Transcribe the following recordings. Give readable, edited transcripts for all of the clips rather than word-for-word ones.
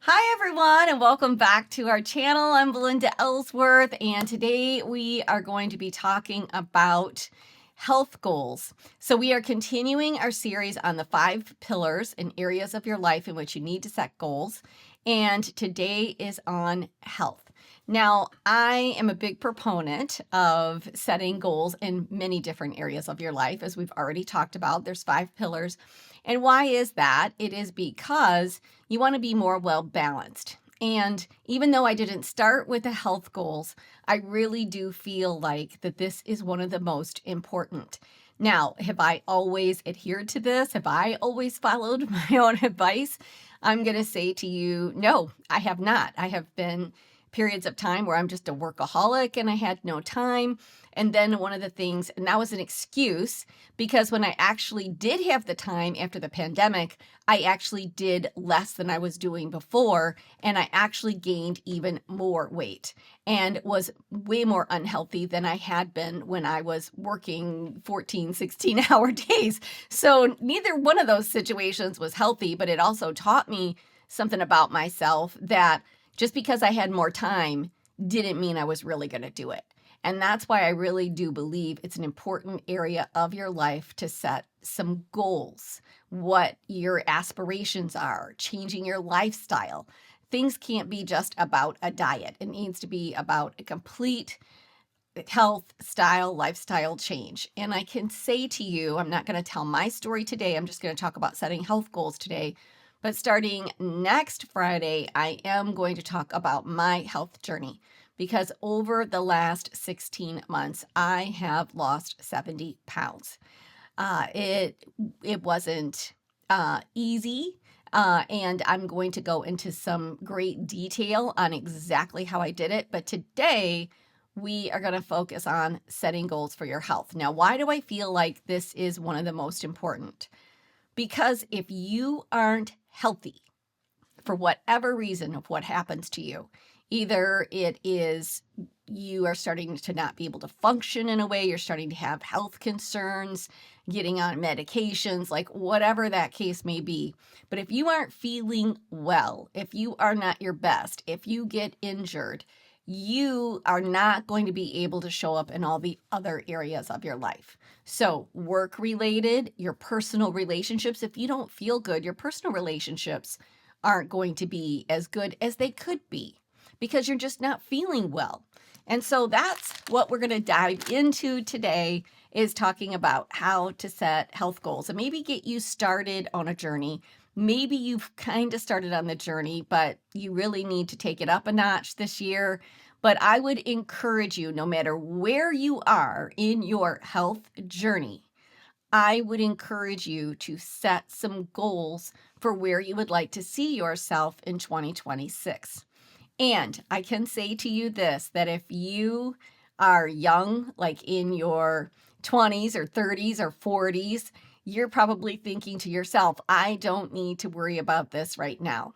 Hi, everyone, and welcome back to our channel. I'm Belinda Ellsworth, and today we are going to be talking about health goals. So we are continuing our series on the 5 pillars and areas of your life in which you need to set goals, and today is on health. Now, I am a big proponent of setting goals in many different areas of your life. As we've already talked about, there's 5 pillars. And why is that? It is because you want to be more well balanced. And even though I didn't start with the health goals, I really do feel like that this is one of the most important. Now, have I always adhered to this? Have I always followed my own advice? I'm going to say to you, no, I have not. I have been periods of time where I'm just a workaholic and I had no time. And then one of the things, and that was an excuse, because when I actually did have the time after the pandemic, I actually did less than I was doing before, and I actually gained even more weight and was way more unhealthy than I had been when I was working 14, 16-hour days. So neither one of those situations was healthy, but it also taught me something about myself that just because I had more time didn't mean I was really going to do it. And that's why I really do believe it's an important area of your life to set some goals, what your aspirations are, changing your lifestyle. Things can't be just about a diet. It needs to be about a complete health, style, lifestyle change. And I can say to you, I'm not going to tell my story today. I'm just going to talk about setting health goals today. But starting next Friday, I am going to talk about my health journey because over the last 16 months, I have lost 70 pounds. It wasn't easy, and I'm going to go into some great detail on exactly how I did it. But today, we are going to focus on setting goals for your health. Now, why do I feel like this is one of the most important? Because if you aren't healthy, for whatever reason of what happens to you, either it is you are starting to not be able to function in a way, you're starting to have health concerns, getting on medications, like whatever that case may be. But if you aren't feeling well, if you are not your best, if you get injured, you are not going to be able to show up in all the other areas of your life. So, work related, your personal relationships, if you don't feel good, your personal relationships aren't going to be as good as they could be because you're just not feeling well. And so that's what we're going to dive into today, is talking about how to set health goals and maybe get you started on a journey. Maybe you've kind of started on the journey, but you really need to take it up a notch this year. But I would encourage you, no matter where you are in your health journey, I would encourage you to set some goals for where you would like to see yourself in 2026. And I can say to you this, that if you are young, like in your 20s or 30s or 40s, you're probably thinking to yourself, I don't need to worry about this right now.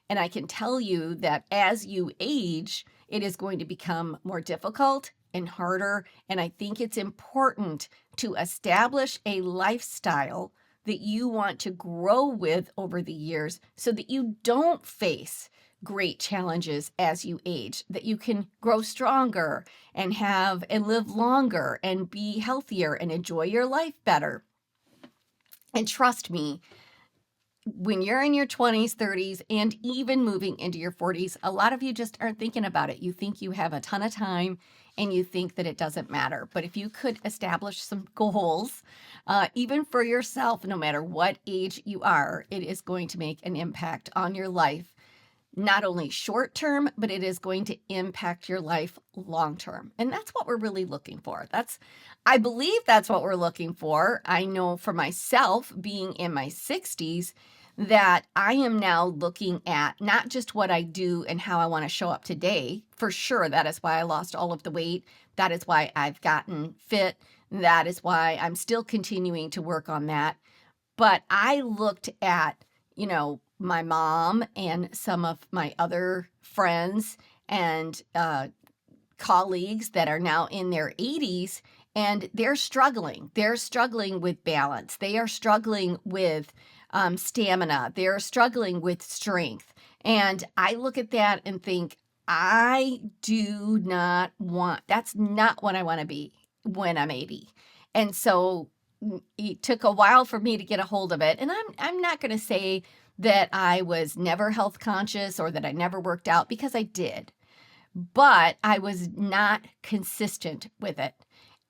And I can tell you that as you age, it is going to become more difficult and harder. And I think it's important to establish a lifestyle that you want to grow with over the years so that you don't face great challenges as you age, that you can grow stronger and have and live longer and be healthier and enjoy your life better. And trust me, when you're in your 20s, 30s, and even moving into your 40s, a lot of you just aren't thinking about it. You think you have a ton of time and you think that it doesn't matter. But if you could establish some goals, even for yourself, no matter what age you are, it is going to make an impact on your life, not only short term, but it is going to impact your life long term. And that's what we're really looking for. I believe that's what we're looking for. I know for myself, being in my 60s, that I am now looking at not just what I do and how I want to show up today. For sure, that is why I lost all of the weight. That is why I've gotten fit. That is why I'm still continuing to work on that. But I looked at, my mom and some of my other friends and colleagues that are now in their 80s, and they're struggling. They're struggling with balance. They are struggling with stamina. They're struggling with strength. And I look at that and think, I do not want, that's not what I want to be when I'm 80. And so it took a while for me to get a hold of it. And I'm not going to say that I was never health conscious or that I never worked out, because I did, but I was not consistent with it.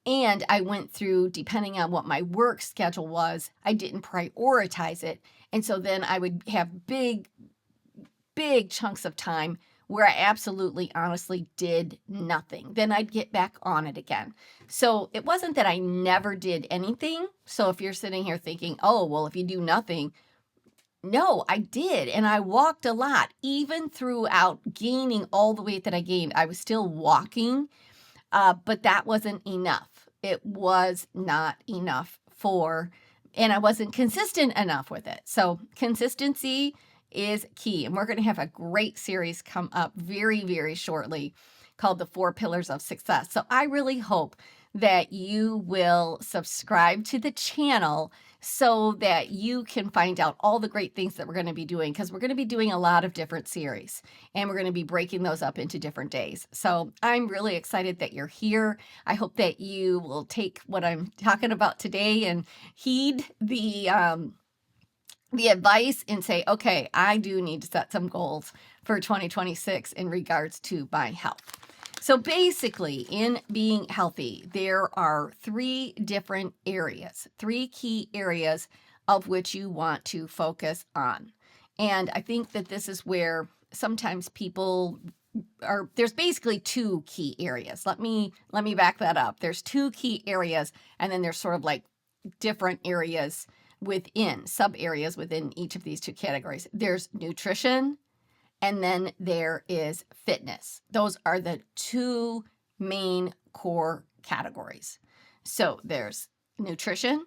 And I went through, depending on what my work schedule was, I didn't prioritize it. And so then I would have big chunks of time where I absolutely honestly did nothing. Then I'd get back on it again. So it wasn't that I never did anything. So if you're sitting here thinking, oh, well, if you do nothing, no, I did. And I walked a lot. Even throughout gaining all the weight that I gained, I was still walking, but that wasn't enough. It was not enough and I wasn't consistent enough with it. So consistency is key. And we're going to have a great series come up very, very shortly called The 4 Pillars of Success. So I really hope that you will subscribe to the channel so that you can find out all the great things that we're going to be doing, because we're going to be doing a lot of different series and we're going to be breaking those up into different days. So I'm really excited that you're here. I hope that you will take what I'm talking about today and heed the advice and say, okay, I do need to set some goals for 2026 in regards to my health. So basically, in being healthy, there are 3 different areas, 3 key areas of which you want to focus on. And I think that this is where sometimes people there's basically 2 key areas. Let me back that up. There's 2 key areas, and then there's sort of like different areas within, sub areas within each of these 2 categories. There's nutrition, and then there is fitness. Those are the 2 main core categories. So there's nutrition,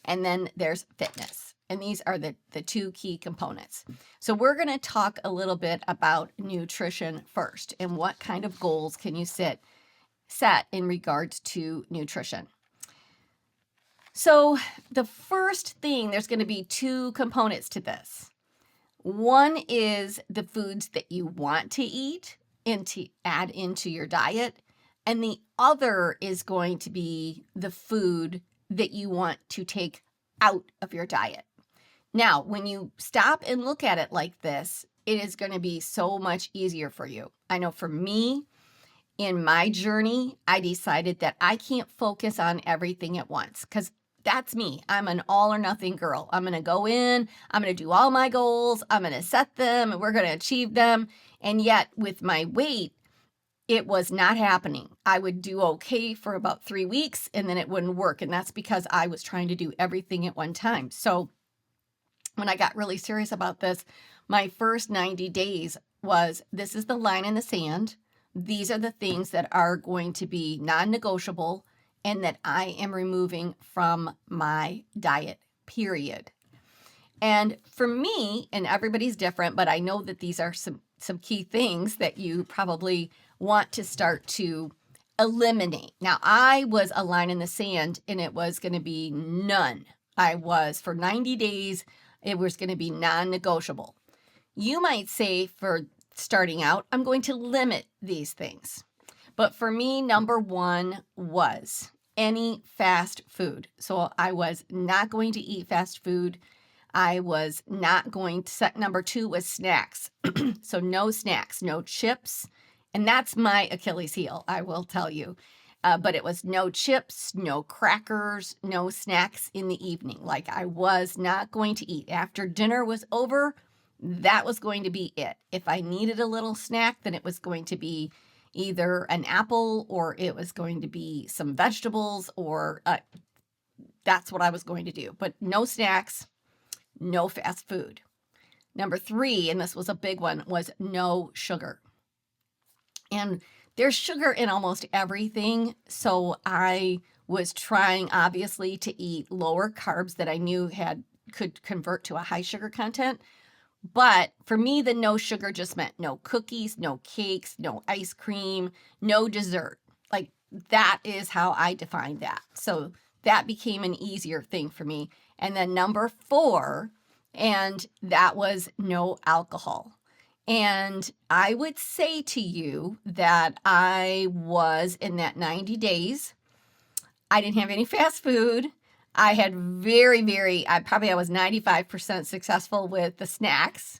and then there's fitness. And these are the 2 key components. So we're going to talk a little bit about nutrition first, and what kind of goals can you set in regards to nutrition. So the first thing, there's going to be 2 components to this. One is the foods that you want to eat and to add into your diet. And the other is going to be the food that you want to take out of your diet. Now, when you stop and look at it like this, it is going to be so much easier for you. I know for me, in my journey, I decided that I can't focus on everything at once, because that's me. I'm an all or nothing girl. I'm going to go in, I'm going to do all my goals, I'm going to set them, and we're going to achieve them. And yet with my weight, it was not happening. I would do okay for about 3 weeks and then it wouldn't work. And that's because I was trying to do everything at one time. So when I got really serious about this, my first 90 days was, this is the line in the sand. These are the things that are going to be non-negotiable and that I am removing from my diet, period. And for me, and everybody's different, but I know that these are some key things that you probably want to start to eliminate. Now, I was a line in the sand, and it was going to be none. For 90 days, it was going to be non-negotiable. You might say, for starting out, I'm going to limit these things. But for me, number 1 was any fast food. So I was not going to eat fast food. I was not going to number 2 was snacks. So no snacks, no chips. And that's my Achilles heel, I will tell you. But it was no chips, no crackers, no snacks in the evening. Like, I was not going to eat. After dinner was over, that was going to be it. If I needed a little snack, then it was going to be either an apple, or it was going to be some vegetables, or that's what I was going to do. But no snacks, no fast food. Number 3, and this was a big one, was no sugar. And there's sugar in almost everything. So I was trying, obviously, to eat lower carbs that I knew could convert to a high sugar content. But for me, the no sugar just meant no cookies, no cakes, no ice cream, no dessert. Like, that is how I defined that. So that became an easier thing for me. And then number 4, and that was no alcohol. And I would say to you that I was in that 90 days. I didn't have any fast food. I had I was 95% successful with the snacks.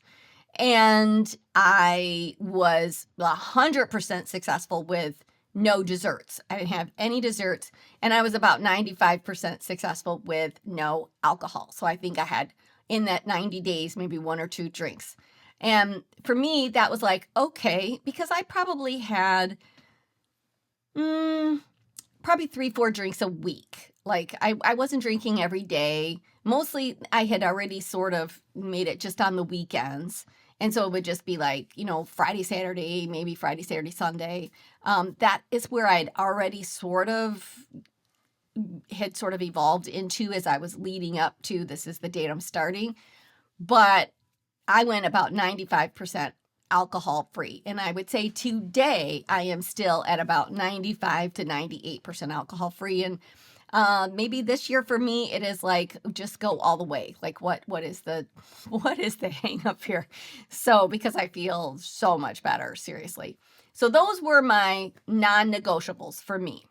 And I was 100% successful with no desserts. I didn't have any desserts. And I was about 95% successful with no alcohol. So I think I had in that 90 days, maybe one or two drinks. And for me, that was like, okay, because I probably had probably 3, 4 drinks a week. Like I wasn't drinking every day. Mostly I had already sort of made it just on the weekends. And so it would just be like, Friday, Saturday, maybe Friday, Saturday, Sunday. That is where I'd already had sort of evolved into as I was leading up to this is the date I'm starting. But I went about 95% alcohol free. And I would say today I am still at about 95 to 98% alcohol free. And maybe this year for me, it is like, just go all the way. Like what is the hang up here? So, because I feel so much better, seriously. So those were my non-negotiables for me.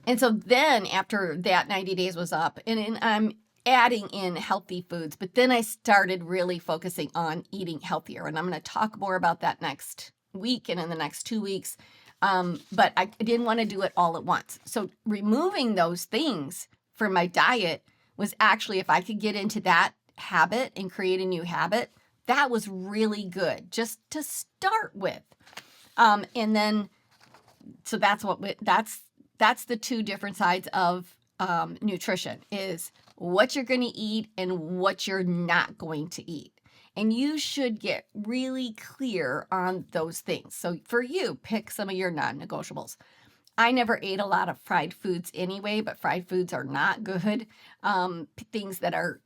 And so then after that 90 days was up and I'm adding in healthy foods, but then I started really focusing on eating healthier. And I'm going to talk more about that next week and in the next 2 weeks. But I didn't want to do it all at once. So removing those things from my diet was actually, if I could get into that habit and create a new habit, that was really good just to start with. And then, so that's the two different sides of nutrition is what you're going to eat and what you're not going to eat. And you should get really clear on those things. So for you, pick some of your non-negotiables. I never ate a lot of fried foods anyway, but fried foods are not good. Things that are,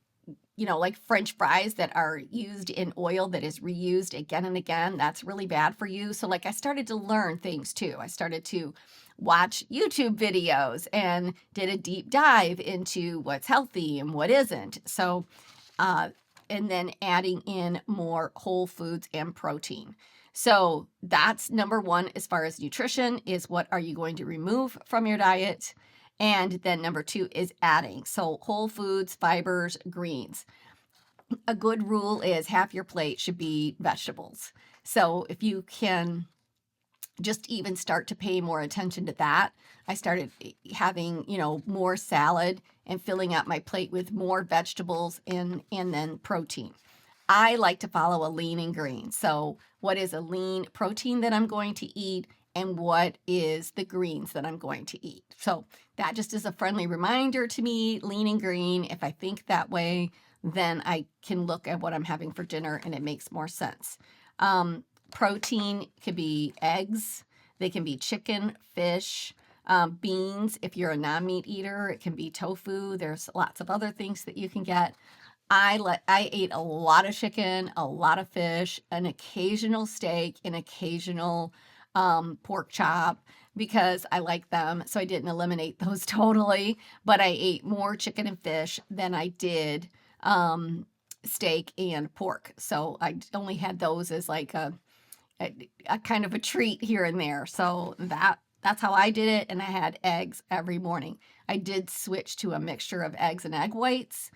like French fries that are used in oil that is reused again and again, that's really bad for you. So like I started to learn things too. I started to watch YouTube videos and did a deep dive into what's healthy and what isn't. So, and then adding in more whole foods and protein. So that's number one as far as nutrition is what are you going to remove from your diet? And then number two is adding. So whole foods, fibers, greens. A good rule is half your plate should be vegetables. So if you can just even start to pay more attention to that, I started having, more salad and filling out my plate with more vegetables and then protein. I like to follow a lean and green. So what is a lean protein that I'm going to eat and what is the greens that I'm going to eat? So that just is a friendly reminder to me, lean and green. If I think that way, then I can look at what I'm having for dinner and it makes more sense. Protein could be eggs. They can be chicken, fish, beans. If you're a non-meat eater, it can be tofu. There's lots of other things that you can get. I ate a lot of chicken, a lot of fish, an occasional steak, an occasional pork chop because I like them. So I didn't eliminate those totally, but I ate more chicken and fish than I did steak and pork. So I only had those as like a kind of a treat here and there. So that's how I did it. And I had eggs every morning. I did switch to a mixture of eggs and egg whites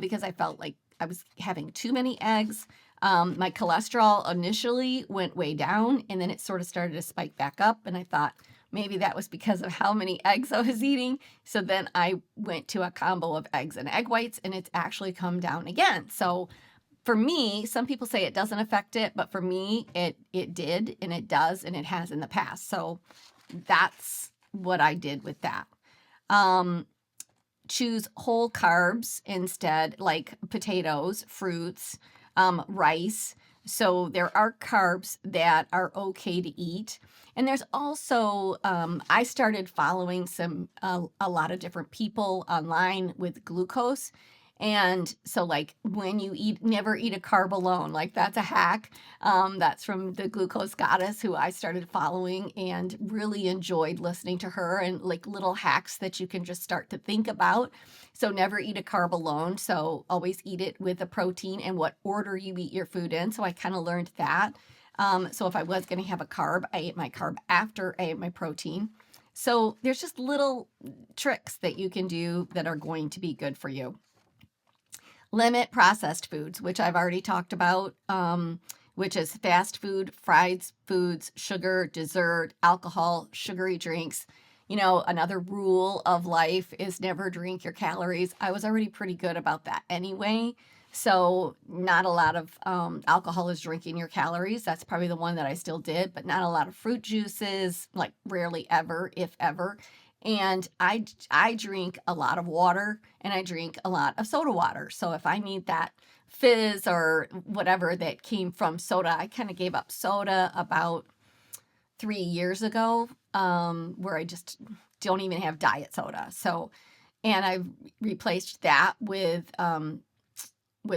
because I felt like I was having too many eggs. My cholesterol initially went way down and then it sort of started to spike back up. And I thought maybe that was because of how many eggs I was eating. So then I went to a combo of eggs and egg whites and it's actually come down again. So for me, some people say it doesn't affect it, but for me, it did and it does and it has in the past. So that's what I did with that. Choose whole carbs instead, like potatoes, fruits, rice. So there are carbs that are okay to eat. And there's also, I started following a lot of different people online with glucose. And so, like, when you eat, never eat a carb alone. Like, that's a hack. That's from the Glucose Goddess, who I started following and really enjoyed listening to her, and like little hacks that you can just start to think about. So, never eat a carb alone. So, always eat it with a protein and what order you eat your food in. So, I kind of learned that. So, if I was going to have a carb, I ate my carb after I ate my protein. So, there's just little tricks that you can do that are going to be good for you. Limit processed foods, which I've already talked about, which is fast food, fried foods, sugar, dessert, alcohol, sugary drinks. You know, another rule of life is never drink your calories. I was already pretty good about that anyway. So, not a lot of alcohol is drinking your calories. That's probably the one that I still did, but not a lot of fruit juices, like rarely ever, if ever. And I drink a lot of water, and I drink a lot of soda water. So if I need that fizz or whatever that came from soda, I kind of gave up soda about 3 years ago, where I just don't even have diet soda. So, and I've replaced that with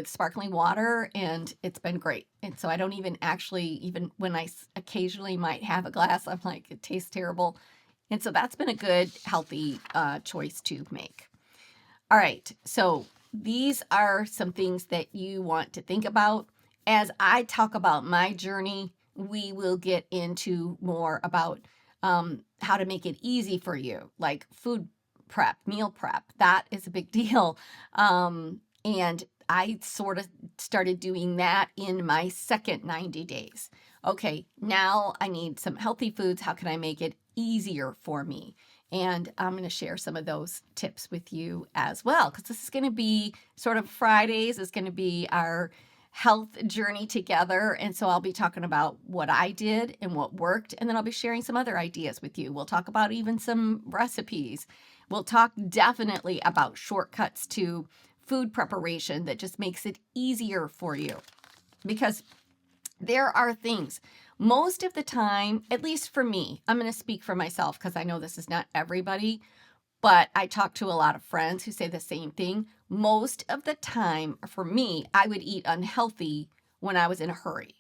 sparkling water, and it's been great. And so I don't even actually, even when I occasionally might have a glass, I'm like, it tastes terrible. And so that's been a good, healthy choice to make. All right, so these are some things that you want to think about. As I talk about my journey, we will get into more about how to make it easy for you, like food prep, meal prep. That is a big deal. And I sort of started doing that in my second 90 days. Okay, now I need some healthy foods. How can I make it easier for me? And I'm going to share some of those tips with you as well, because this is going to be sort of Fridays, is going to be our health journey together. And so I'll be talking about what I did and what worked, and then I'll be sharing some other ideas with you. We'll talk about even some recipes. We'll talk definitely about shortcuts to food preparation that just makes it easier for you, because there are things most of the time, at least for me, I'm going to speak for myself because I know this is not everybody, but I talk to a lot of friends who say the same thing. Most of the time, for me, I would eat unhealthy when I was in a hurry,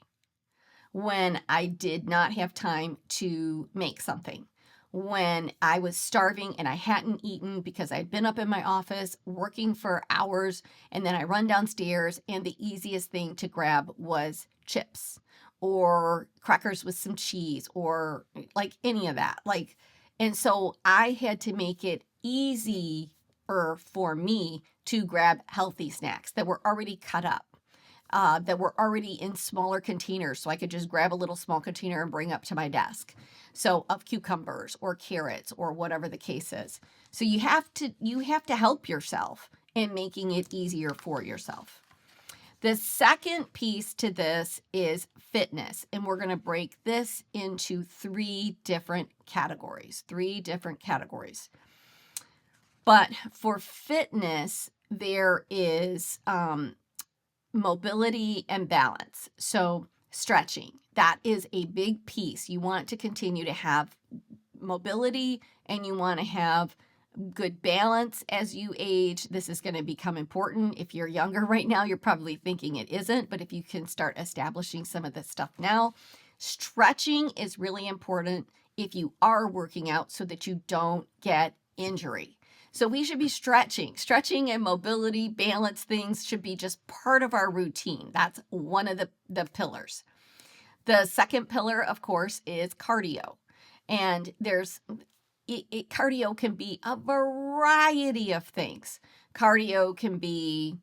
when I did not have time to make something, when I was starving and I hadn't eaten because I'd been up in my office working for hours, and then I run downstairs and the easiest thing to grab was chips or crackers with some cheese or like any of that. Like, and so I had to make it easier for me to grab healthy snacks that were already cut up. That were already in smaller containers, so I could just grab a little small container and bring up to my desk. So of cucumbers or carrots or whatever the case is. So you have to help yourself in making it easier for yourself. The second piece to this is fitness, and we're going to break this into three different categories. But for fitness, there is mobility and balance. So stretching, that is a big piece. You want to continue to have mobility, and you want to have good balance as you age. This is going to become important. If you're younger right now, you're probably thinking it isn't, but if you can start establishing some of this stuff now, stretching is really important if you are working out so that you don't get injury. So we should be stretching. Stretching and mobility, balance things should be just part of our routine. That's one of the pillars. The second pillar, of course, is cardio. And cardio can be a variety of things. Cardio can be,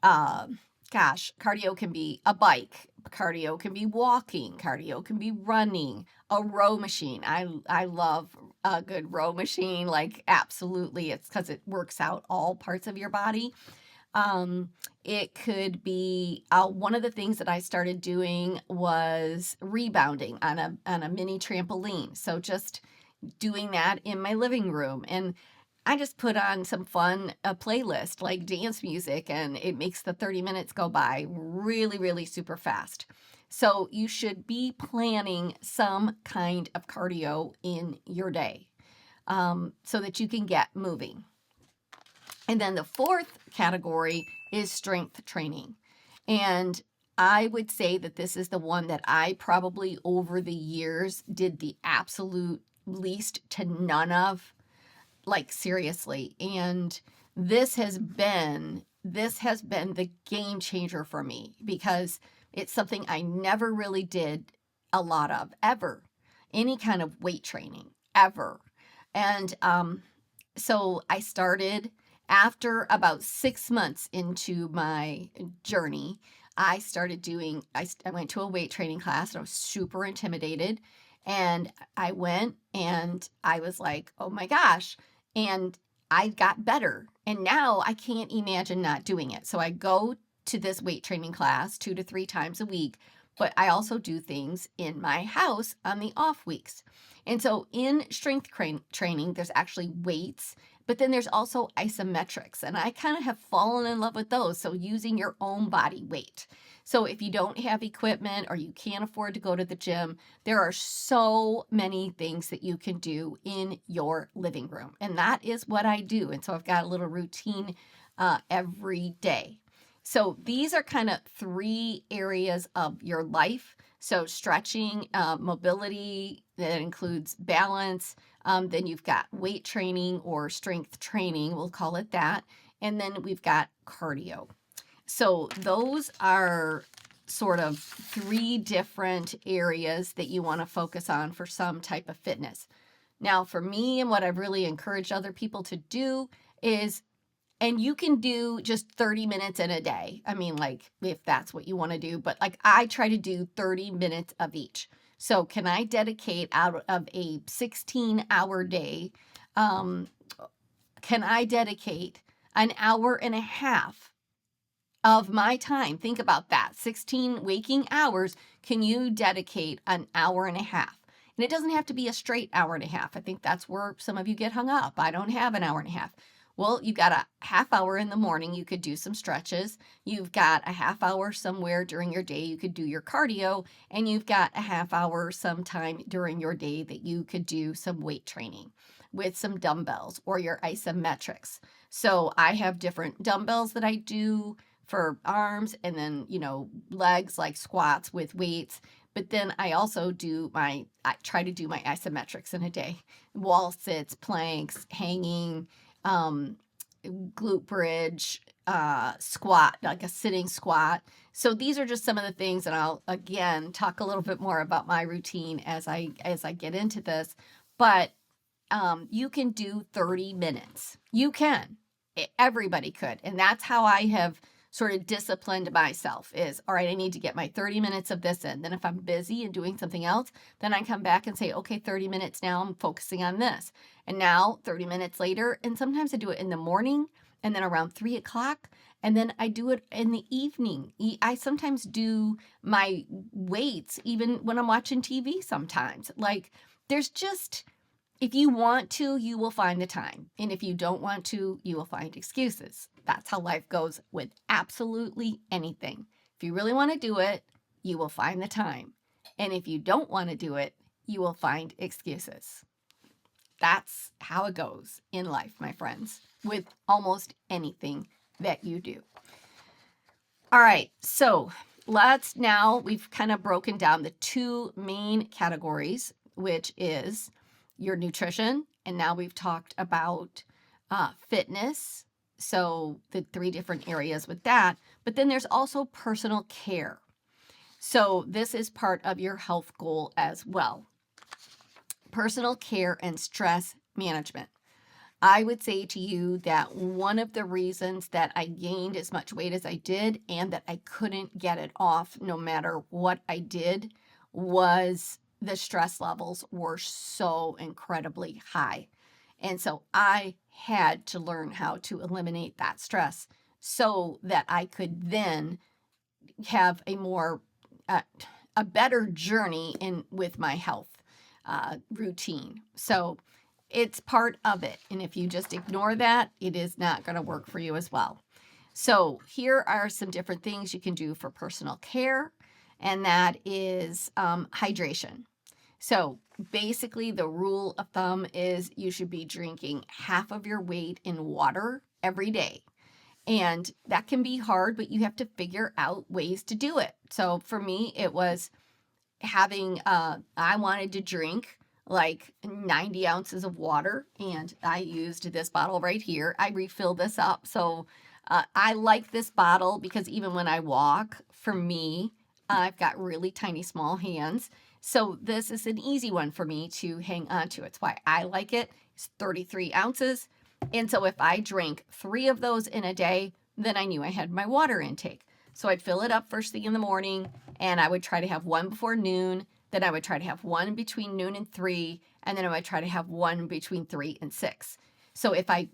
cardio can be a bike. Cardio can be walking. Cardio can be running. A row machine. I love a good row machine. Like, absolutely. It's because it works out all parts of your body. It could be one of the things that I started doing was rebounding on a mini trampoline. So just doing that in my living room, and I just put on some fun playlist like dance music, and it makes the 30 minutes go by really, really super fast. So you should be planning some kind of cardio in your day, so that you can get moving. And then the fourth category is strength training. And I would say that this is the one that I probably over the years did the absolute least to none of, like seriously. And this has been the game changer for me because it's something I never really did a lot of ever, any kind of weight training ever. And so I started after about 6 months into my journey. I went to a weight training class and I was super intimidated. And I went and I was like, oh my gosh. And I got better. And now I can't imagine not doing it. So I go to this weight training class 2 to 3 times a week, but I also do things in my house on the off weeks. And so in strength training, there's actually weights, but then there's also isometrics. And I kind of have fallen in love with those. So using your own body weight. So if you don't have equipment or you can't afford to go to the gym, there are so many things that you can do in your living room. And that is what I do. And so I've got a little routine every day. So these are kind of 3 areas of your life. So stretching, mobility, that includes balance. Then you've got weight training or strength training, we'll call it that. And then we've got cardio. So those are sort of 3 different areas that you want to focus on for some type of fitness. Now, for me, and what I've really encouraged other people to do is, and you can do just 30 minutes in a day. I mean, like if that's what you want to do, but like I try to do 30 minutes of each. So can I dedicate out of a 16-hour day, can I dedicate an hour and a half of my time? Think about that. 16 waking hours. Can you dedicate an hour and a half? And it doesn't have to be a straight hour and a half. I think that's where some of you get hung up. I don't have an hour and a half. Well, you've got a half hour in the morning. You could do some stretches. You've got a half hour somewhere during your day. You could do your cardio, and you've got a half hour sometime during your day that you could do some weight training with some dumbbells or your isometrics. So I have different dumbbells that I do for arms, and then, legs, like squats with weights. But then I also I try to do my isometrics in a day. Wall sits, planks, hanging, glute bridge, squat, like a sitting squat. So these are just some of the things, and I'll again talk a little bit more about my routine as I get into this. But you can do 30 minutes. You can. Everybody could. And that's how I have sort of disciplined myself is, all right, I need to get my 30 minutes of this in. Then if I'm busy and doing something else, then I come back and say, okay, 30 minutes now, I'm focusing on this. And now 30 minutes later, and sometimes I do it in the morning and then around 3 o'clock. And then I do it in the evening. I sometimes do my weights even when I'm watching TV sometimes. Like there's just, if you want to, you will find the time. And if you don't want to, you will find excuses. That's how life goes with absolutely anything. If you really want to do it, you will find the time. And if you don't want to do it, you will find excuses. That's how it goes in life, my friends, with almost anything that you do. All right, so we've kind of broken down the 2 main categories, which is your nutrition, and now we've talked about fitness, so the 3 different areas with that. But then there's also personal care. So this is part of your health goal as well. Personal care and stress management. I would say to you that one of the reasons that I gained as much weight as I did and that I couldn't get it off no matter what I did was the stress levels were so incredibly high. And so I had to learn how to eliminate that stress so that I could then have a better journey with my health routine. So it's part of it. And if you just ignore that, it is not going to work for you as well. So here are some different things you can do for personal care, and that is hydration. So basically the rule of thumb is you should be drinking half of your weight in water every day. And that can be hard, but you have to figure out ways to do it. So for me, it was having, I wanted to drink like 90 ounces of water, and I used this bottle right here. I refill this up. So I like this bottle because even when I walk, for me, I've got really tiny, small hands. So this is an easy one for me to hang on to. It's why I like it. It's 33 ounces. And so if I drank 3 of those in a day, then I knew I had my water intake. So I'd fill it up first thing in the morning, and I would try to have one before noon. Then I would try to have one between noon and 3, and then I would try to have one between 3 and 6. So if I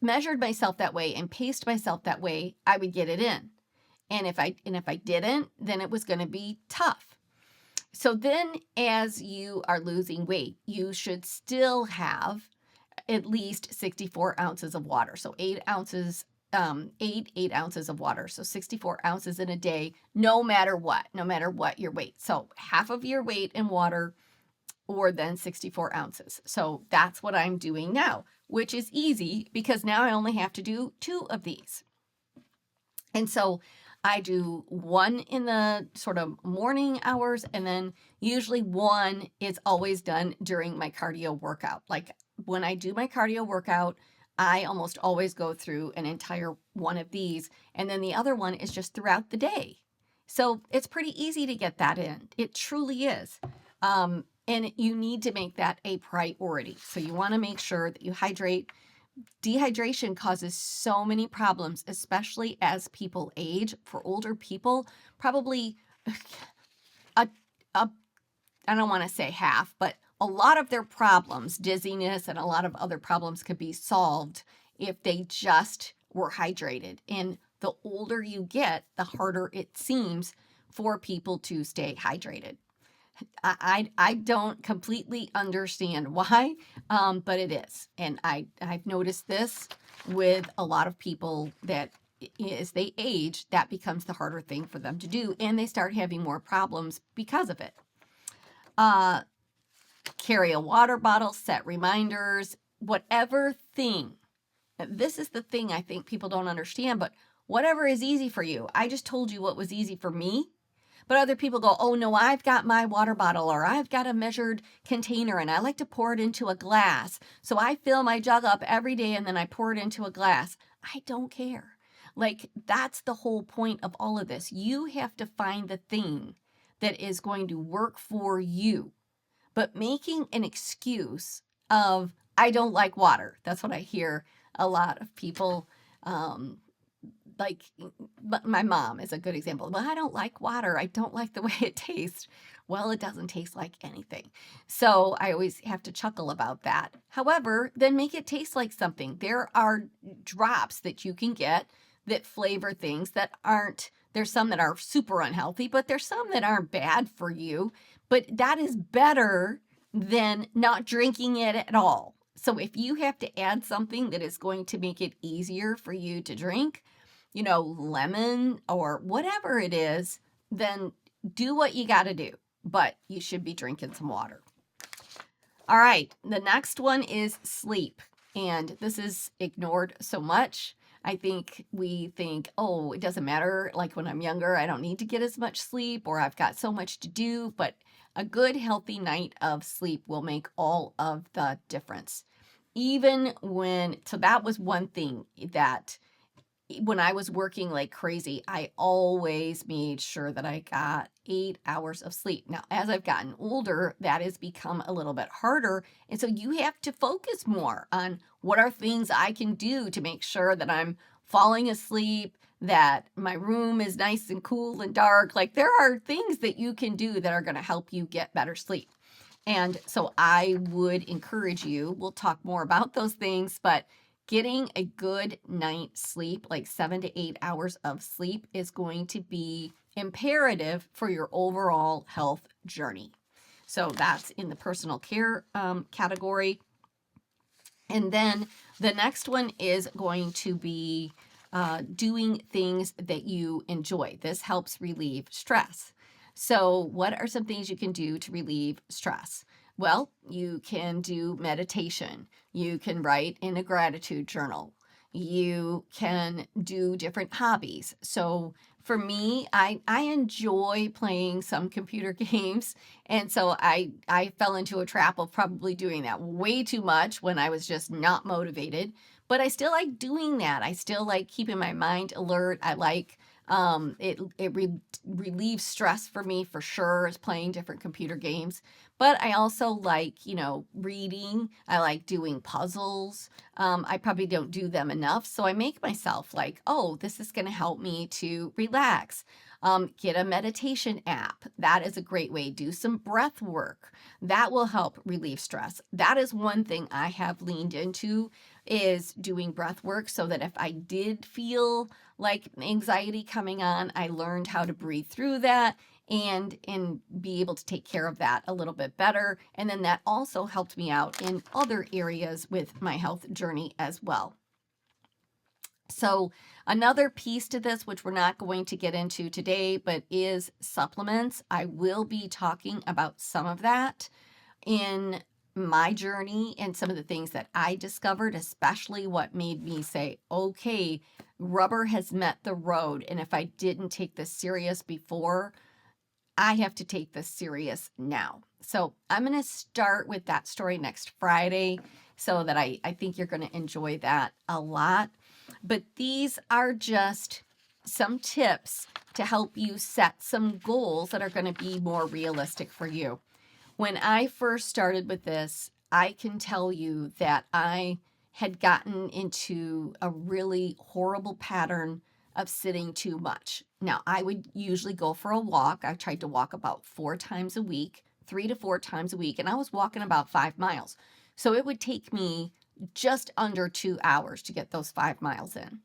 measured myself that way and paced myself that way, I would get it in. And if I didn't, then it was going to be tough. So then as you are losing weight, you should still have at least 64 ounces of water. So 8 ounces, 8 ounces of water. So 64 ounces in a day, no matter what your weight. So half of your weight in water, or then 64 ounces. So that's what I'm doing now, which is easy because now I only have to do 2 of these. And so I do 1 in the sort of morning hours, and then usually 1 is always done during my cardio workout. Like when I do my cardio workout, I almost always go through an entire 1 of these, and then the other one is just throughout the day. So it's pretty easy to get that in. It truly is. And you need to make that a priority. So you want to make sure that you hydrate. Dehydration causes so many problems, especially as people age. For older people, probably a I don't want to say half, but a lot of their problems, dizziness and a lot of other problems, could be solved if they just were hydrated. And the older you get, the harder it seems for people to stay hydrated. I don't completely understand why, but it is. And I've noticed this with a lot of people that as they age, that becomes the harder thing for them to do, and they start having more problems because of it. Carry a water bottle, set reminders, whatever thing. This is the thing I think people don't understand, but whatever is easy for you. I just told you what was easy for me. But other people go, oh no, I've got my water bottle, or I've got a measured container and I like to pour it into a glass. So I fill my jug up every day and then I pour it into a glass. I don't care. Like, that's the whole point of all of this. You have to find the thing that is going to work for you. But making an excuse of, I don't like water. That's what I hear a lot of people, like my mom is a good example. Well, I don't like water. I don't like the way it tastes. Well, it doesn't taste like anything. So I always have to chuckle about that. However, then make it taste like something. There are drops that you can get that flavor things that aren't, there's some that are super unhealthy, but there's some that aren't bad for you. But that is better than not drinking it at all. So if you have to add something that is going to make it easier for you to drink, lemon or whatever it is, then do what you got to do. But you should be drinking some water. All right, the next one is sleep. And this is ignored so much. I think we think, oh, it doesn't matter. Like when I'm younger, I don't need to get as much sleep, or I've got so much to do. But a good, healthy night of sleep will make all of the difference. So that was one thing that when I was working like crazy, I always made sure that I got 8 hours of sleep. Now, as I've gotten older, that has become a little bit harder. And so you have to focus more on what are things I can do to make sure that I'm falling asleep, that my room is nice and cool and dark. Like, there are things that you can do that are going to help you get better sleep. And so I would encourage you, we'll talk more about those things, but getting a good night's sleep, like 7 to 8 hours of sleep, is going to be imperative for your overall health journey. So that's in the personal care category. And then the next one is going to be doing things that you enjoy. This helps relieve stress. So what are some things you can do to relieve stress? Well, you can do meditation. You can write in a gratitude journal. You can do different hobbies. So for me, I enjoy playing some computer games. And so I fell into a trap of probably doing that way too much when I was just not motivated. But I still like doing that. I still like keeping my mind alert. I like it relieves stress for me for sure, is playing different computer games. But I also like, reading. I like doing puzzles. I probably don't do them enough. So I make myself like, oh, this is going to help me to relax. Get a meditation app. That is a great way. Do some breath work. That will help relieve stress. That is one thing I have leaned into, is doing breath work, so that if I did feel like anxiety coming on, I learned how to breathe through that and be able to take care of that a little bit better. And then that also helped me out in other areas with my health journey as well. So another piece to this, which we're not going to get into today, but is supplements. I will be talking about some of that in my journey and some of the things that I discovered, especially what made me say, okay, rubber has met the road. And if I didn't take this serious before, I have to take this serious now. So I'm going to start with that story next Friday, so that I think you're going to enjoy that a lot. But these are just some tips to help you set some goals that are going to be more realistic for you. When I first started with this, I can tell you that I had gotten into a really horrible pattern of sitting too much. Now, I would usually go for a walk. I tried to walk about 4 times a week, 3 to 4 times a week, and I was walking about 5 miles. So it would take me just under 2 hours to get those 5 miles in.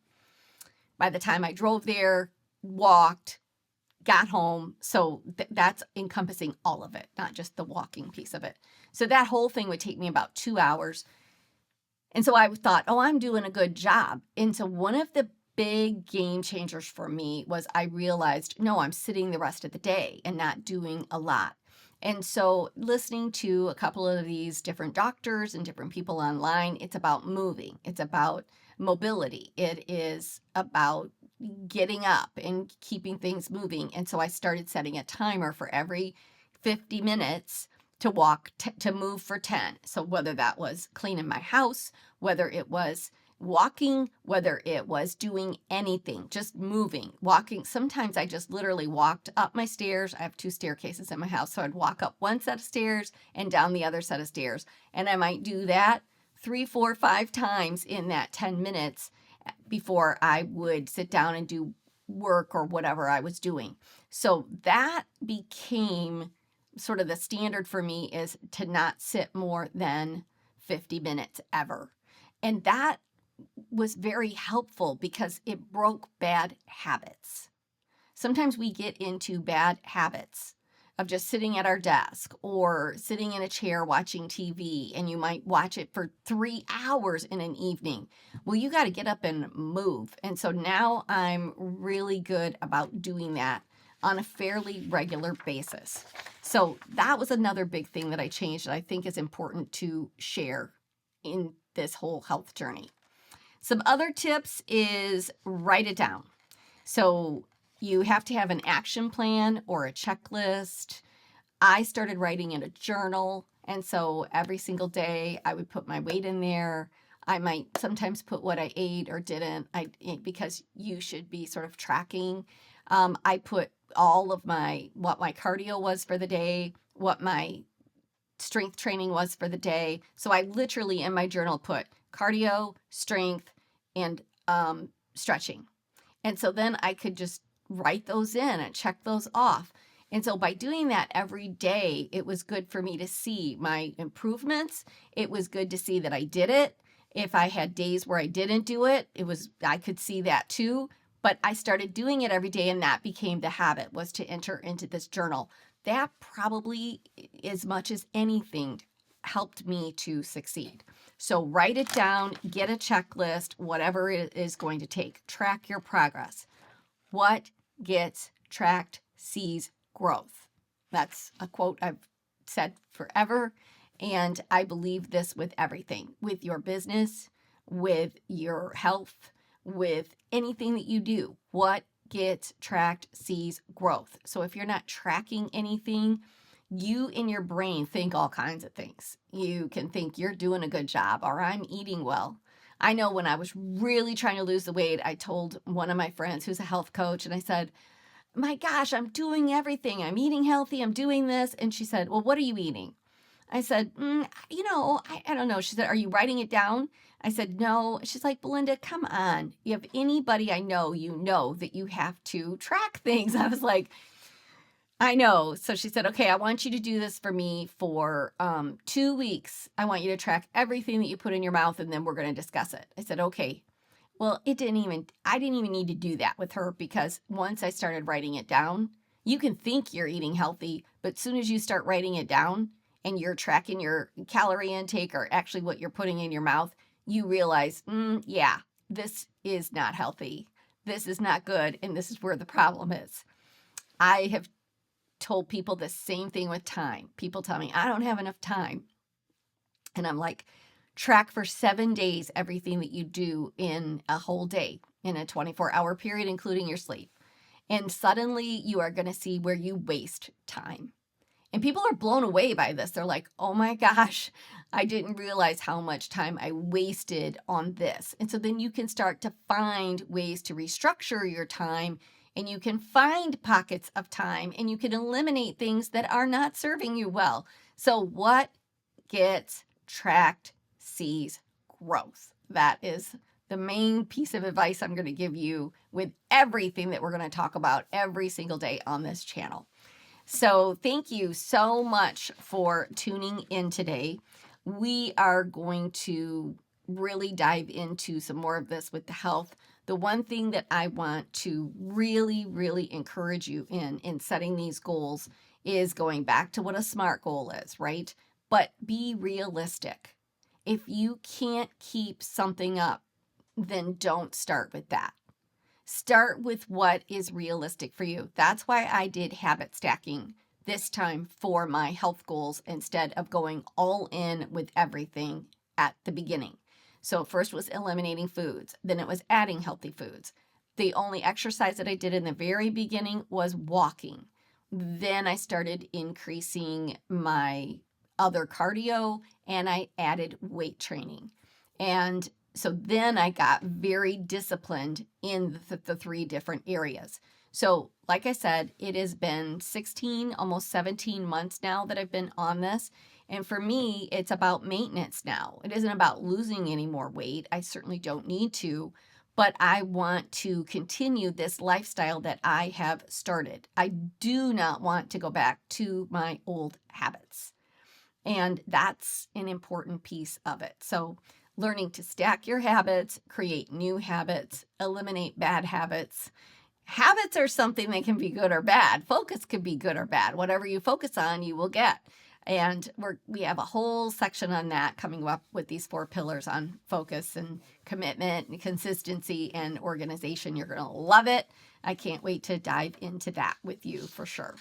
By the time I drove there, walked, got home. So that's encompassing all of it, not just the walking piece of it. So that whole thing would take me about 2 hours. And so I thought, oh, I'm doing a good job. And so one of the big game changers for me was I realized, no, I'm sitting the rest of the day and not doing a lot. And so listening to a couple of these different doctors and different people online, it's about moving. It's about mobility. It is about getting up and keeping things moving. And so I started setting a timer for every 50 minutes to walk, to move for 10. So whether that was cleaning my house, whether it was walking, whether it was doing anything, just moving, walking. Sometimes I just literally walked up my stairs. I have 2 staircases in my house. So I'd walk up one set of stairs and down the other set of stairs. And I might do that 3, 4, 5 times in that 10 minutes before I would sit down and do work or whatever I was doing. So that became sort of the standard for me, is to not sit more than 50 minutes ever. And that was very helpful because it broke bad habits. Sometimes we get into bad habits of just sitting at our desk or sitting in a chair watching TV, and you might watch it for 3 hours in an evening. Well, you got to get up and move. And so now I'm really good about doing that on a fairly regular basis. So that was another big thing that I changed that I think is important to share in this whole health journey. Some other tips is write it down. So you have to have an action plan or a checklist. I started writing in a journal. And so every single day I would put my weight in there. I might sometimes put what I ate or didn't, because you should be sort of tracking. I put all of what my cardio was for the day, what my strength training was for the day. So I literally in my journal put cardio, strength, and stretching. And so then I could just write those in and check those off. And so by doing that every day, it was good for me to see my improvements. It was good to see that I did it. If I had days where I didn't do it, I could see that too. But I started doing it every day, and that became the habit, was to enter into this journal. That probably, as much as anything, helped me to succeed. So write it down, get a checklist, whatever it is going to take. Track your progress. What gets tracked sees growth. That's a quote I've said forever. And I believe this with everything, with your business, with your health, with anything that you do. What gets tracked sees growth. So if you're not tracking anything, you in your brain think all kinds of things. You can think you're doing a good job or I'm eating well. I know when I was really trying to lose the weight, I told one of my friends who's a health coach, and I said, my gosh, I'm doing everything. I'm eating healthy. I'm doing this. And she said, well, what are you eating? I said, I don't know. She said, are you writing it down? I said, no. She's like, Belinda, come on. You have anybody I know, you know that you have to track things. I was like, I know. So she said, okay, I want you to do this for me for 2 weeks. I want you to track everything that you put in your mouth, and then we're going to discuss it. I said, okay. Well, I didn't even need to do that with her, because once I started writing it down, you can think you're eating healthy, but as soon as you start writing it down and you're tracking your calorie intake or actually what you're putting in your mouth, you realize, yeah, this is not healthy. This is not good. And this is where the problem is. I have told people the same thing with time. People tell me, I don't have enough time. And I'm like, track for 7 days everything that you do in a whole day, in a 24-hour period, including your sleep. And suddenly you are going to see where you waste time. And people are blown away by this. They're like, oh my gosh, I didn't realize how much time I wasted on this. And so then you can start to find ways to restructure your time, and you can find pockets of time, and you can eliminate things that are not serving you well. So what gets tracked sees growth. That is the main piece of advice I'm going to give you with everything that we're going to talk about every single day on this channel. So thank you so much for tuning in today. We are going to really dive into some more of this with the health. The one thing that I want to really, really encourage you in setting these goals is going back to what a SMART goal is, right? But be realistic. If you can't keep something up, then don't start with that. Start with what is realistic for you. That's why I did habit stacking this time for my health goals instead of going all in with everything at the beginning. So first was eliminating foods, then it was adding healthy foods. The only exercise that I did in the very beginning was walking. Then I started increasing my other cardio, and I added weight training. And so then I got very disciplined in the 3 different areas. So like I said, it has been 16, almost 17 months now that I've been on this. And for me, it's about maintenance now. It isn't about losing any more weight. I certainly don't need to, but I want to continue this lifestyle that I have started. I do not want to go back to my old habits. And that's an important piece of it. So learning to stack your habits, create new habits, eliminate bad habits. Habits are something that can be good or bad. Focus can be good or bad. Whatever you focus on, you will get. And we have a whole section on that coming up with these 4 pillars on focus and commitment and consistency and organization. You're going to love it. I can't wait to dive into that with you for sure.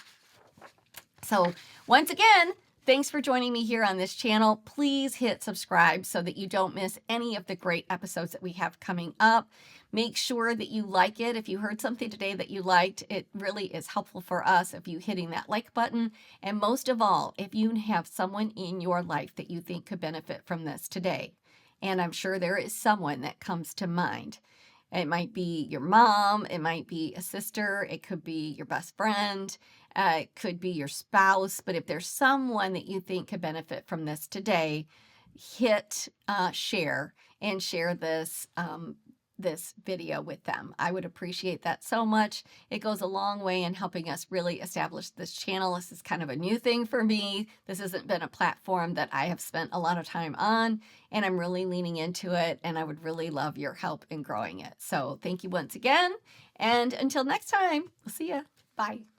So once again, thanks for joining me here on this channel. Please hit subscribe so that you don't miss any of the great episodes that we have coming up. Make sure that you like it. If you heard something today that you liked, it really is helpful for us if you hitting that like button. And most of all, if you have someone in your life that you think could benefit from this today. And I'm sure there is someone that comes to mind. It might be your mom, it might be a sister, it could be your best friend, it could be your spouse. But if there's someone that you think could benefit from this today, hit share and share this video with them. I would appreciate that so much. It goes a long way in helping us really establish this channel. This is kind of a new thing for me. This hasn't been a platform that I have spent a lot of time on, and I'm really leaning into it, and I would really love your help in growing it. So thank you once again, and until next time, we'll see ya. Bye.